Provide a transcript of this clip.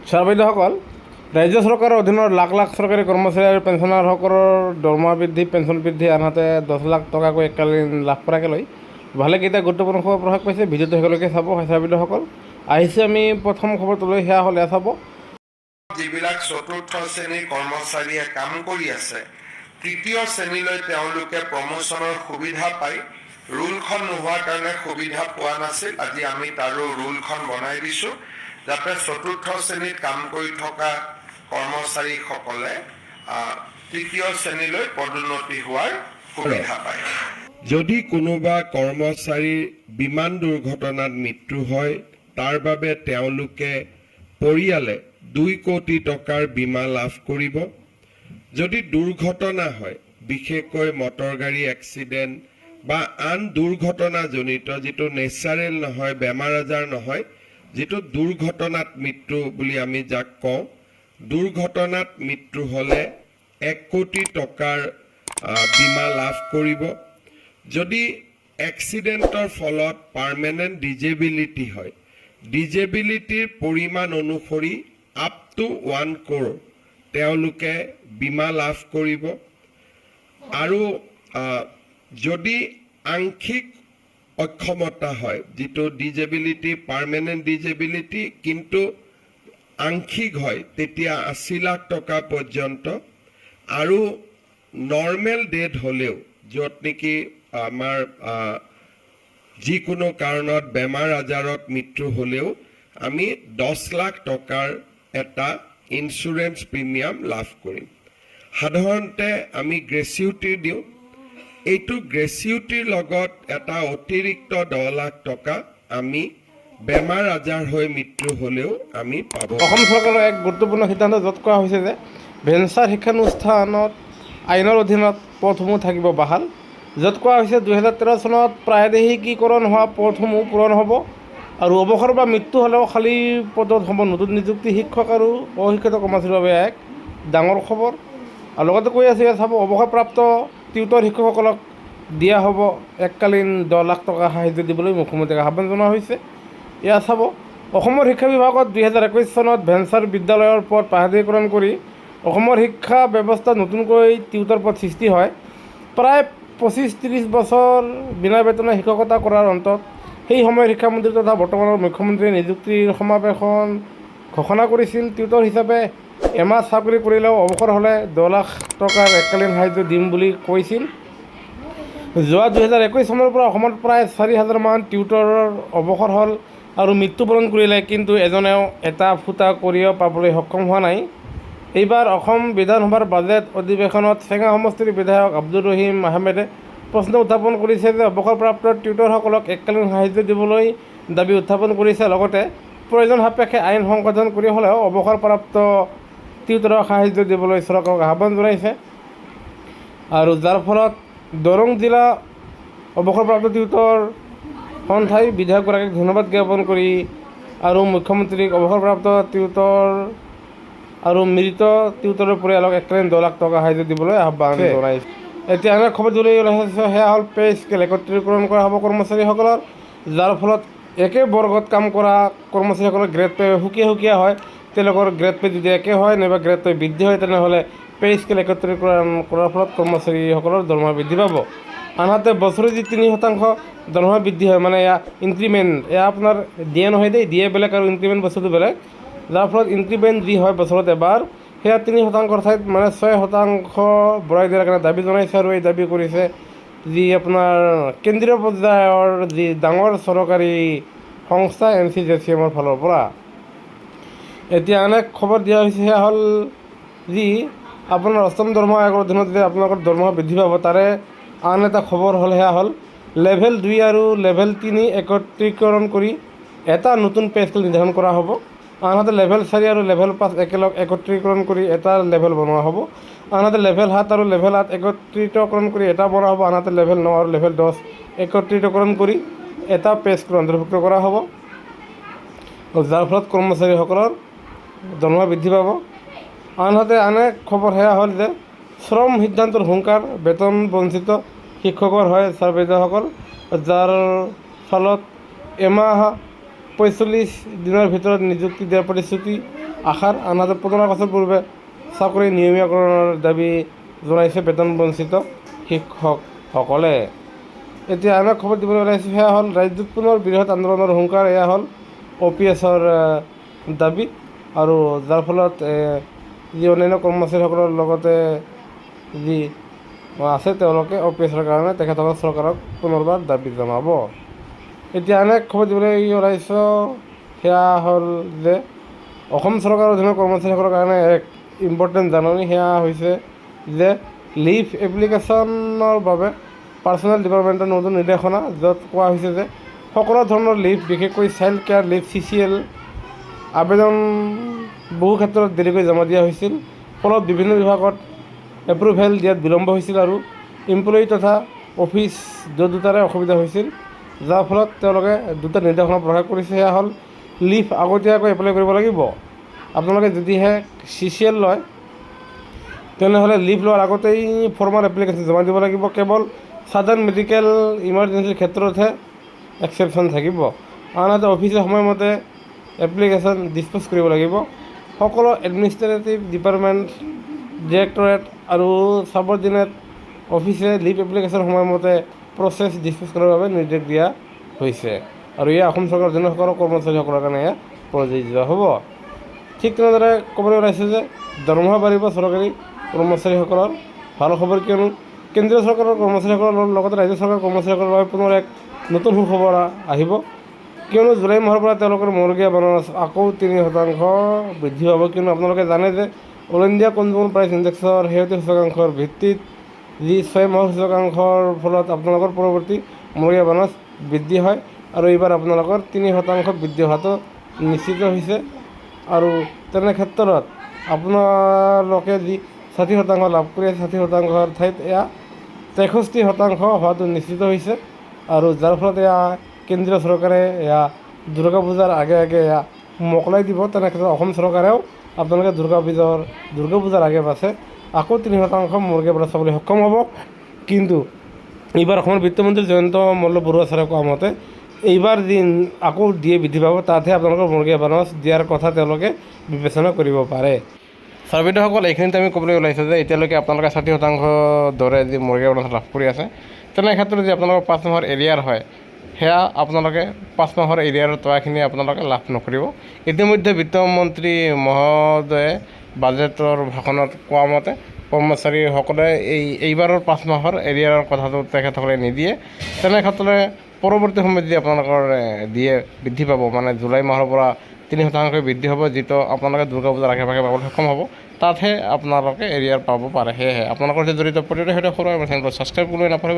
ছাৰবাইদেউসকল, ৰাজ্য চৰকাৰৰ অধীনৰ লাখ লাখ চৰকাৰী কৰ্মচাৰী আৰু পেঞ্চনাৰসকলৰ দৰমহা বৃদ্ধি, পেঞ্চন বৃদ্ধি, আনহাতে 10 লাখ টকাকৈ এককালীন লাভ কৰাকে লৈ ভালেকেইটা গুৰুত্বপূৰ্ণ খবৰ প্ৰকাশ পাইছে। ভিডিঅ'টো শেষলৈকে চাব। ছাৰবাইদেউসকল, আহিছে আমি প্ৰথম খবৰটোলৈ। সেয়া হ'ল এয়া চাব। যিবিলাক চতুৰ্থ শ্ৰেণীৰ কৰ্মচাৰীয়ে কাম কৰি আছে, তৃতীয় শ্ৰেণীলৈ তেওঁলোকে প্ৰমোচনৰ সুবিধা পায়। ৰুলখন নোহোৱাৰ কাৰণে সুবিধা পোৱা নাছিল। আজি আমি তাৰো ৰুলখন বনাই দিছোঁ যাতে চতুৰ্থ শ্ৰেণীত কাম কৰি থকা কৰ্মচাৰীসকলে তৃতীয় শ্ৰেণীলৈ পদোন্নতি হোৱাৰ সুবিধা পায়। যদি কোনোবা কৰ্মচাৰীৰ বিমান দুৰ্ঘটনাত মৃত্যু হয়, তাৰ বাবে তেওঁলোকে পৰিয়ালে 2 কোটি টকাৰ বীমা লাভ কৰিব। যদি দুৰ্ঘটনা হয়, বিশেষকৈ মটৰ গাড়ী এক্সিডেণ্ট বা আন দুৰ্ঘটনাজনিত, যিটো নেচাৰেল নহয়, বেমাৰ আজাৰ নহয়, যিটো দুৰ্ঘটনাত মৃত্যু বুলি আমি যাক কওঁ, দুৰ্ঘটনাত মৃত্যু হ'লে 1 কোটি টকাৰ বীমা লাভ কৰিব। যদি এক্সিডেণ্টৰ ফলত পাৰ্মানেণ্ট ডিজেবিলিটি হয়, ডিজেবিলিটিৰ পৰিমাণ অনুসৰি আপ টু 1 crore তেওঁলোকে বীমা লাভ কৰিব। আৰু যদি আংশিক অক্ষমতা হয়, যিটো ডিজেবিলিটি পাৰ্মানেণ্ট ডিজেবিলিটি কিন্তু আংশিক হয়, তেতিয়া 80 লাখ টকা পৰ্যন্ত। আৰু নৰ্মেল ডেথ হ'লেও, য'ত নেকি আমাৰ যিকোনো কাৰণত বেমাৰ আজাৰত মৃত্যু হ'লেও আমি 10 লাখ টকাৰ এটা ইঞ্চুৰেঞ্চ প্ৰিমিয়াম লাভ কৰিম। সাধাৰণতে আমি গ্ৰেচিউটি দিওঁ। এইটো গ্ৰেচিউটিৰ লগত এটা অতিৰিক্ত 10 লাখ টকা আমি বেমাৰ আজাৰ হৈ মৃত্যু হ'লেও আমি পাব। অসম চৰকাৰৰ এক গুৰুত্বপূৰ্ণ সিদ্ধান্ত, য'ত কোৱা হৈছে যে ভেঞ্চাৰ শিক্ষানুষ্ঠানত আইনৰ অধীনত পদসমূহ থাকিব বাহাল। য'ত কোৱা হৈছে 2013 চনত প্ৰায়দেশিকীকৰণ হোৱা পদসমূহ পূৰণ হ'ব আৰু অৱসৰ বা মৃত্যু হ'লেও খালী পদত হ'ব নতুন নিযুক্তি। শিক্ষক আৰু অশিক্ষিত কৰ্মচাৰীৰ বাবে এক ডাঙৰ খবৰ। আৰু লগতে কৈ আছে, চাব, অৱসৰপ্ৰাপ্ত টিউটৰ শিক্ষকসকলক দিয়া হ'ব এককালীন 10 লাখ টকা সাহায্য দিবলৈ মুখ্যমন্ত্ৰীক আহ্বান জনোৱা হৈছে। এয়া চাব, অসমৰ শিক্ষা বিভাগত 2021 চনত ভেঞ্চাৰ বিদ্যালয়ৰ পদ প্ৰায়দেশীকৰণ কৰি অসমৰ শিক্ষা ব্যৱস্থাত নতুনকৈ টিউটৰ পদ সৃষ্টি হয়। প্ৰায় 25-30 বছৰ বিনা বেতনে শিক্ষকতা কৰাৰ অন্তত সেই সময়ৰ শিক্ষামন্ত্ৰী তথা বৰ্তমানৰ মুখ্যমন্ত্ৰীয়ে নিযুক্তিৰ সমাৱেশন ঘোষণা কৰিছিল। টিউটৰ হিচাপে এমাহ চাকৰি কৰিলেও অৱসৰ হ'লে 10 লাখ টকাৰ এককালীন সাহায্য দিম বুলি কৈছিল। যোৱা 2021 চনৰ পৰা অসমত প্ৰায় 4,000 মান টিউটৰৰ অৱসৰ হ'ল আৰু মৃত্যুবৰণ কৰিলে, কিন্তু এজনেও এটা ফুটা কৰিও পাবলৈ সক্ষম হোৱা নাই। এইবাৰ অসম বিধানসভাৰ বাজেট অধিৱেশনত চেঙা সমষ্টিৰ বিধায়ক আব্দুৰ ৰহিম আহমেদে প্ৰশ্ন উত্থাপন কৰিছে যে অৱসৰপ্ৰাপ্ত টিউটৰসকলক এককালীন সাহায্য দিবলৈ দাবী উত্থাপন কৰিছে। লগতে প্ৰয়োজন সাপেক্ষে আইন সংশোধন কৰি হ'লেও অৱসৰপ্ৰাপ্ত টিউটৰক সাহায্য দিবলৈ চৰকাৰক আহ্বান জনাইছে। আৰু যাৰ ফলত দৰং জিলা অৱসৰপ্ৰাপ্ত টিউটৰ সন্থাই বিধায়কগৰাকীক ধন্যবাদ জ্ঞাপন কৰি আৰু মুখ্যমন্ত্ৰীক অৱসৰপ্ৰাপ্ত টিউটৰ আৰু মৃত টিউটৰৰ পৰিয়ালক এককালীন 10 লাখ টকা সাহায্য দিবলৈ আহ্বান জনাইছে। এতিয়া এনে খবৰ দিবলৈ ওলাইছে, সেয়া হ'ল পে স্কেল একত্ৰীকৰণ কৰা হ'ব কৰ্মচাৰীসকলৰ, যাৰ ফলত একে বৰ্গত কাম কৰা কৰ্মচাৰীসকলৰ গ্ৰেড পে সুকীয়া হয়। তেওঁলোকৰ গ্ৰেড পে যদি একে হয় নাইবা গ্ৰেড পে বৃদ্ধি হয়, তেনেহ'লে পে স্কেল একত্ৰীকৰণ কৰাৰ ফলত কৰ্মচাৰীসকলৰ দৰমহা বৃদ্ধি পাব। আনহাতে বছৰি যি 3% দৰমহা বৃদ্ধি হয়, মানে এয়া ইনক্ৰিমেণ্ট, এয়া আপোনাৰ দিয়ে নহয় দেই, দিয়ে বেলেগ আৰু ইনক্ৰিমেণ্ট বস্তুটো বেলেগ। যাৰ ফলত ইনক্ৰিমেণ্ট যি হয় বছৰত এবাৰ, সেয়া 3%ৰ ঠাইত মানে 6% বঢ়াই দিয়াৰ কাৰণে দাবী জনাইছে। আৰু এই দাবী কৰিছে যি আপোনাৰ কেন্দ্ৰীয় পৰ্যায়ৰ যি ডাঙৰ চৰকাৰী সংস্থা NCJCM ফালৰ পৰা। এতিয়া এনে খবৰ দিয়া হৈছে, সেয়া হ'ল যি আপোনাৰ অষ্টম দৰমহা আয়োগৰ অধীনত যে আপোনালোকৰ দৰমহা বৃদ্ধি পাব, তাৰে আন এটা খবৰ হ'ল, সেয়া হ'ল লেভেল 2 আৰু লেভেল 3 একত্ৰীকৰণ কৰি এটা নতুন পে স্কেল নিৰ্ধাৰণ কৰা হ'ব। আনহাতে লেভেল 4 আৰু লেভেল 5 একেলগ একত্ৰীকৰণ কৰি এটা লেভেল বনোৱা হ'ব। আনহাতে লেভেল 7 আৰু লেভেল 8 একত্ৰিতকৰণ কৰি এটা বনোৱা হ'ব। আনহাতে লেভেল 9 আৰু লেভেল 10 একত্ৰিতকৰণ কৰি এটা পে স্কেল অন্তৰ্ভুক্ত কৰা হ'ব, যাৰ ফলত কৰ্মচাৰীসকলৰ দৰমহা বৃদ্ধি পাব। আনহাতে আন এক খবৰ সেয়া হ'ল যে শ্ৰম সিদ্ধান্তৰ হুংকাৰ, বেতন বঞ্চিত শিক্ষকৰ হয় ছাৰ-বাইদেউসকল, যাৰ ফলত এমাহ 45 দিনৰ ভিতৰত নিযুক্তি দিয়াৰ প্ৰতিশ্ৰুতি আশাৰ আনহাতে 15 বছৰ পূৰ্বে চাকৰি নিয়মীয়াকৰণৰ দাবী জনাইছে বেতন বঞ্চিত শিক্ষকসকলে। এতিয়া আন এক খবৰ দিবলৈ ওলাইছোঁ, সেয়া হ'ল ৰাজ্যত পুনৰ বৃহৎ আন্দোলনৰ হুংকাৰ। এয়া হ'ল OPSৰ দাবী, আৰু যাৰ ফলত যি অন্যান্য কৰ্মচাৰীসকলৰ লগতে যি আছে তেওঁলোকে OPSৰ কাৰণে তেখেতসকল চৰকাৰক পুনৰবাৰ দাবী জনাব। এতিয়া আন এক খবৰ দিবলৈ ওলাইছোঁ, সেয়া হ'ল যে অসম চৰকাৰৰ অধীনৰ কৰ্মচাৰীসকলৰ কাৰণে এক ইম্পৰ্টেণ্ট জাননী। সেয়া হৈছে যে লিভ এপ্লিকেশ্যনৰ বাবে পাৰ্চনেল ডিপাৰ্টমেণ্টৰ নতুন নিৰ্দেশনা, য'ত কোৱা হৈছে যে সকলো ধৰণৰ লিভ, বিশেষকৈ চাইল্ড কেয়াৰ লিভ CCL আবেদন বহু ক্ষেত্ৰত দেৰিকৈ জমা দিয়া হৈছিল, ফলত বিভিন্ন বিভাগত এপ্ৰুভেল দিয়াত বিলম্ব হৈছিল আৰু এমপ্লয়ী তথা অফিচ দুটাৰে অসুবিধা হৈছিল, যাৰ ফলত তেওঁলোকে দুটা নিৰ্দেশনা প্ৰকাশ কৰিছে। সেয়া হ'ল লিভ আগতীয়াকৈ এপ্লাই কৰিব লাগিব। আপোনালোকে যদিহে CCL লয় তেনেহ'লে লিভ লোৱাৰ আগতেই ফৰ্মাল এপ্লিকেশ্যন জমা দিব লাগিব। কেৱল ছাডেন মেডিকেল ইমাৰ্জেঞ্চিৰ ক্ষেত্ৰতহে এক্সেপশ্যন থাকিব। আনহাতে অফিচে সময়মতে এপ্লিকেশ্যন ডিছপ'জ কৰিব লাগিব। সকলো এডমিনিষ্ট্ৰেটিভ ডিপাৰ্টমেণ্ট, ডিৰেক্টৰেট আৰু ছাবঅৰ্ডিনেট অফিচে লিভ এপ্লিকেশ্যন সময়মতে প্ৰচেছ ডিছপ'জ কৰাৰ বাবে নিৰ্দেশ দিয়া হৈছে, আৰু এয়া অসম চৰকাৰৰ অধীনৰ সকলো কৰ্মচাৰীসকলৰ কাৰণে এয়া প্ৰযোজ্য হ'ব। ঠিক তেনেদৰে ক'বলৈ ওলাইছে যে দৰমহা বাঢ়িব চৰকাৰী কৰ্মচাৰীসকলৰ। ভাল খবৰ, কিয়নো কেন্দ্ৰীয় চৰকাৰৰ কৰ্মচাৰীসকলৰ লগতে ৰাজ্য চৰকাৰৰ কৰ্মচাৰীসকলৰ বাবে পুনৰ এক নতুন সুখবৰ আহিব, কিয়নো জুলাই মাহৰ পৰা তেওঁলোকৰ মৌলিক বনছ আকৌ 3% বৃদ্ধি পাব। কিয়নো আপোনালোকে জানে যে অল ইণ্ডিয়া কনজিউমাৰ প্ৰাইচ ইণ্ডেক্সৰ শেহতীয়া সূচকাংশৰ ভিত্তিত যি 6 মাহৰ সূচকাংশৰ ফলত আপোনালোকৰ পৰৱৰ্তী মৌলিক বনছ বৃদ্ধি হয়, আৰু এইবাৰ আপোনালোকৰ 3% বৃদ্ধি হোৱাটো নিশ্চিত হৈছে। আৰু তেনে ক্ষেত্ৰত আপোনালোকে যি 60% লাভ কৰি আছে, 60%ৰ ঠাইত এয়া 63% হোৱাটো নিশ্চিত হৈছে, আৰু যাৰ ফলত এয়া কেন্দ্ৰীয় চৰকাৰে এয়া দুৰ্গা পূজাৰ আগে আগে এয়া মোকলাই দিব। তেনে ক্ষেত্ৰত অসম চৰকাৰেও আপোনালোকে দুৰ্গা পূজাৰ আগে পাছে আকৌ 3% মৌলিক বনছ চাবলৈ সক্ষম হ'ব। কিন্তু এইবাৰ অসমৰ বিত্তমন্ত্ৰী জয়ন্ত মল্ল বৰুৱা ছাৰে কোৱা মতে এইবাৰ দিন আকৌ বৃদ্ধি পাব, তাতহে আপোনালোকৰ মৌলিক বনছ দিয়াৰ কথা তেওঁলোকে বিবেচনা কৰিব পাৰে। ছাৰ্বিদসকল, এইখিনিতে আমি ক'বলৈ ওলাইছোঁ যে এতিয়ালৈকে আপোনালোকে 60% দৰে যি মৌলিক বনছ লাভ কৰি আছে, তেনে ক্ষেত্ৰত যদি আপোনালোকৰ 5 মাহৰ এৰিয়াৰ হয়, সেয়া আপোনালোকে 5 মাহৰ এৰিয়াৰ টকাখিনি আপোনালোকে লাভ নকৰিব। ইতিমধ্যে বিত্তমন্ত্ৰী মহোদয়ে বাজেটৰ ভাষণত কোৱা মতে কৰ্মচাৰীসকলে এইবাৰৰ 5 মাহৰ এৰিয়াৰৰ কথাটো তেখেতসকলে নিদিয়ে। তেনে ক্ষেত্ৰত পৰৱৰ্তী সময়ত যদি আপোনালোকৰ বৃদ্ধি পাব, মানে জুলাই মাহৰ পৰা 3% বৃদ্ধি হ'ব, যিটো আপোনালোকে দুৰ্গা পূজাৰ আশে পাশে পাবলৈ সক্ষম হ'ব, তাতহে আপোনালোকে এৰিয়াৰ পাব পাৰে। সেয়েহে আপোনালোকৰ যদি জড়িত প্ৰতিটো সেইটো সৰু চেনেলটো ছাবস্ক্ৰাইব কৰি নাপাহৰিব।